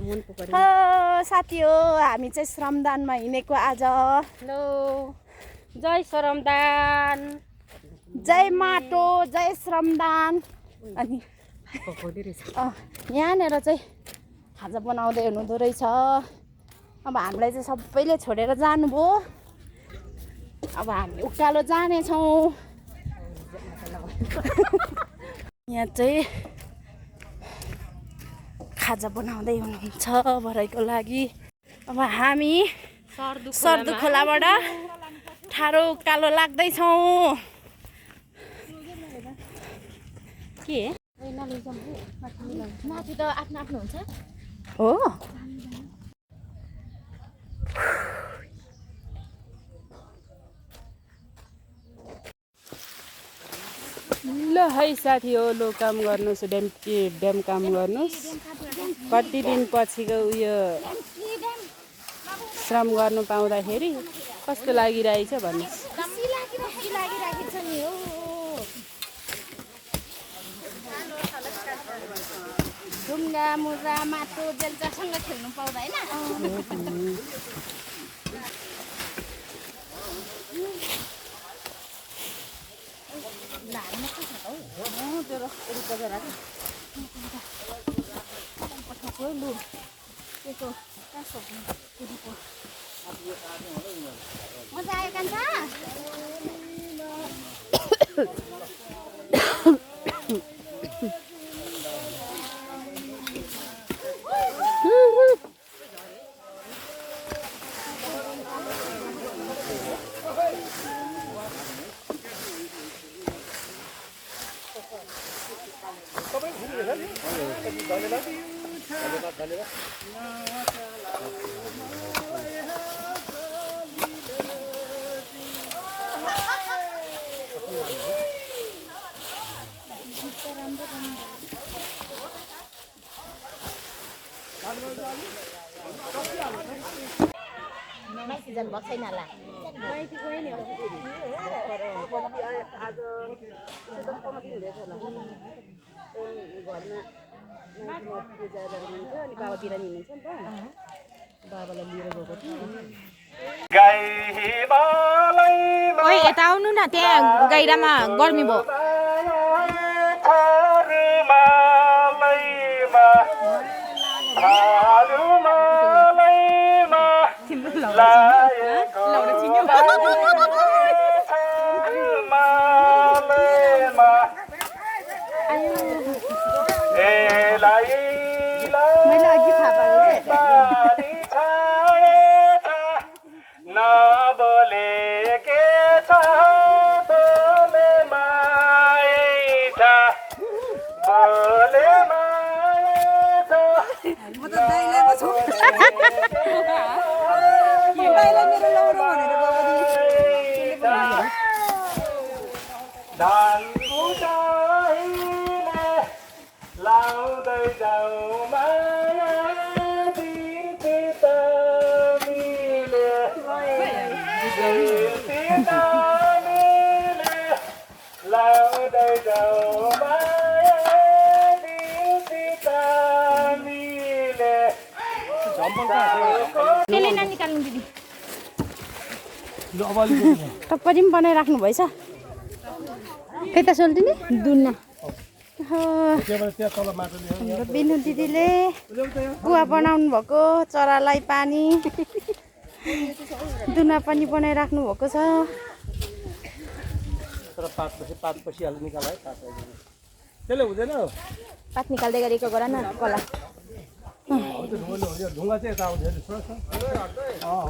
साथी हो हामी चाहिँ श्रमदानमा हिँडेको आज। हेलो जय श्रमदान, जय माटो, जय श्रमदान। अनि यहाँनिर चाहिँ खाजा बनाउँदै हुनुहुँदो रहेछ। अब हामीलाई चाहिँ सबैले छोडेर जानुभयो। अब हामी उकालो जानेछौँ। यहाँ चाहिँ खाजा बनाउँदै हुनुहुन्छ भराइको लागि। अब हामी सर्दु खोलाबाट ठाडो उकालो लाग्दैछौँ। के माथि त आफ्नो आफ्नो हुन्छ हो। ल है साथी हो, लो काम गर्नुहोस्, ड्याम काम गर्नुहोस्। कति दिन पछिको उयो श्रम गर्नु पाउँदाखेरि कस्तो लागिरहेछ भन्नुहोस्। ढुङ्गा मुजा माटो जेल्चासँग खेल्नु पाउँदैन। मजा आयो कान्छा? माइती जानुभएको छैन होला। माइती गयो नि आज घरमा पूजा गर्नुहुन्छ अनि बाबा बिरामी हुनुहुन्छ नि त, बाबालाई लिएर गएको थिएँ। ओइ यता आउनु न, त्यहाँ गाइरामा गर्मी भयो। मैले अघि थाहा पाएको टप्परी पनि बनाइराख्नु भएछ। यता सोल्टिनी दुन्ना हाम्रो बिनु दिदीले कुवा बनाउनु भएको, चरालाई पानी दुना पनि बनाइराख्नु भएको छ। पात निकाल्दै गरेको गर न कला।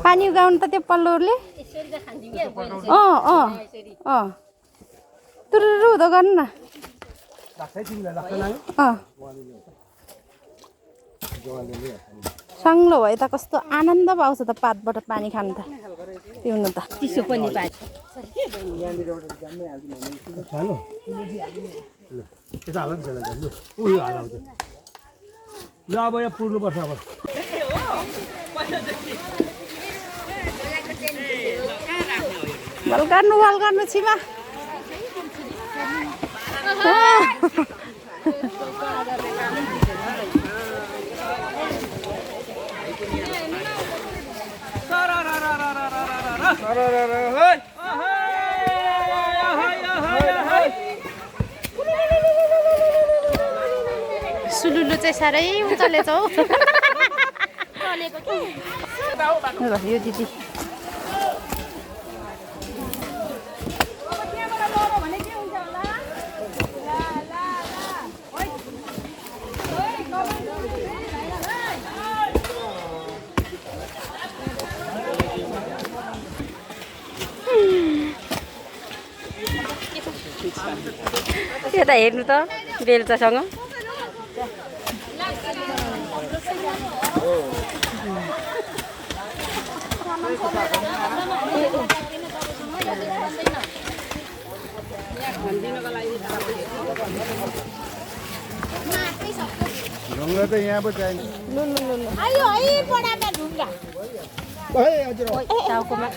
पानी उगाउनु त त्यो पल्लोहरूले तुरुरु हुँदो गर्नु न। सङ्लो भयो त कस्तो आनन्द पाउँछ त पातबाट पानी खानु त, पिउनु त। चिसो पनि पाए ल अब यहाँ पुर्नुपर्छ। अब बल गर्नु छिमा। सुलुलु चाहिँ साह्रै उचालेछ हौ ल यो दिदी यता हेर्नु त बेलचासँग ढुङ्गा त यहाँ पो चाहिन्छ टाउकोमा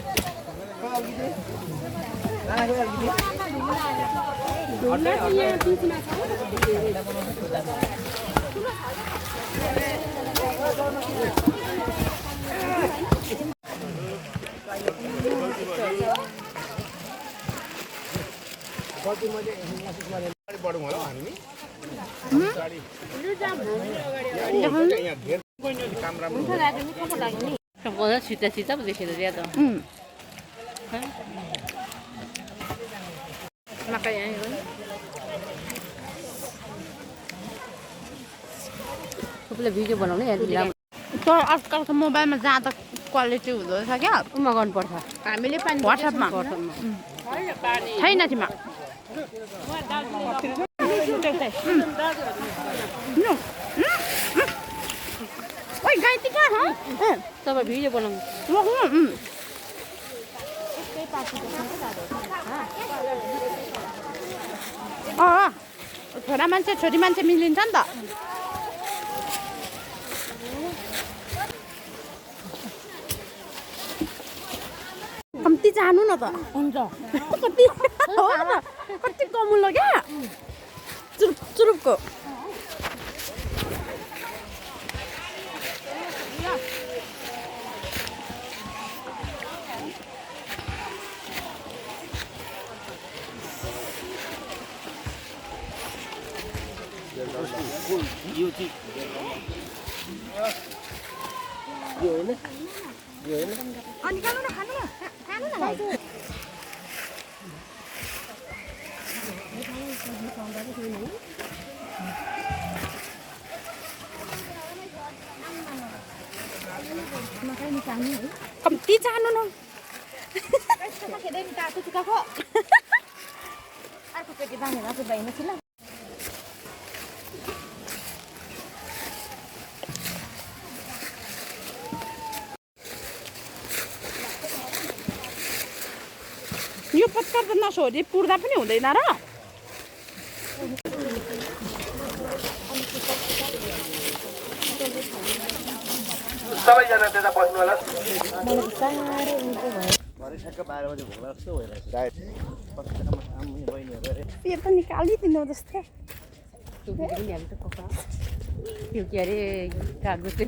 बढौँ होला हामी नि सीधा सीधा पो देखेर ज्यादा मकै सबैले भिडियो बनाउने तर आजकलको मोबाइलमा जहाँ त क्वालिटी हुँदो रहेछ क्या उमा गर्नुपर्छ हामीले पनि वाट्सएपमा छैन तिमा ओइ गाइती कहाँ हो तपाईँ भिडियो बनाउनु छोरा मान्छे छोरी मान्छे मिलिन्छ नि त कम्ती जानु न त हुन्छ कति कति कमुलो क्या चुरुप चुरुपको अनि खानु न खानु खानु न कम्ती जानु न अर्को पेटी बाँधेर चाहिँ भएन कि ल यो पत्कर त नसोधी पुर्दा पनि हुँदैन र सबैजना त्यता बस्नु होला भरे ठ्याक्क 12 बजे भोग्ला जस्तो भइरहेछ सायद यो त निकालिदिनु जस्तै त्यो के अरे कागजको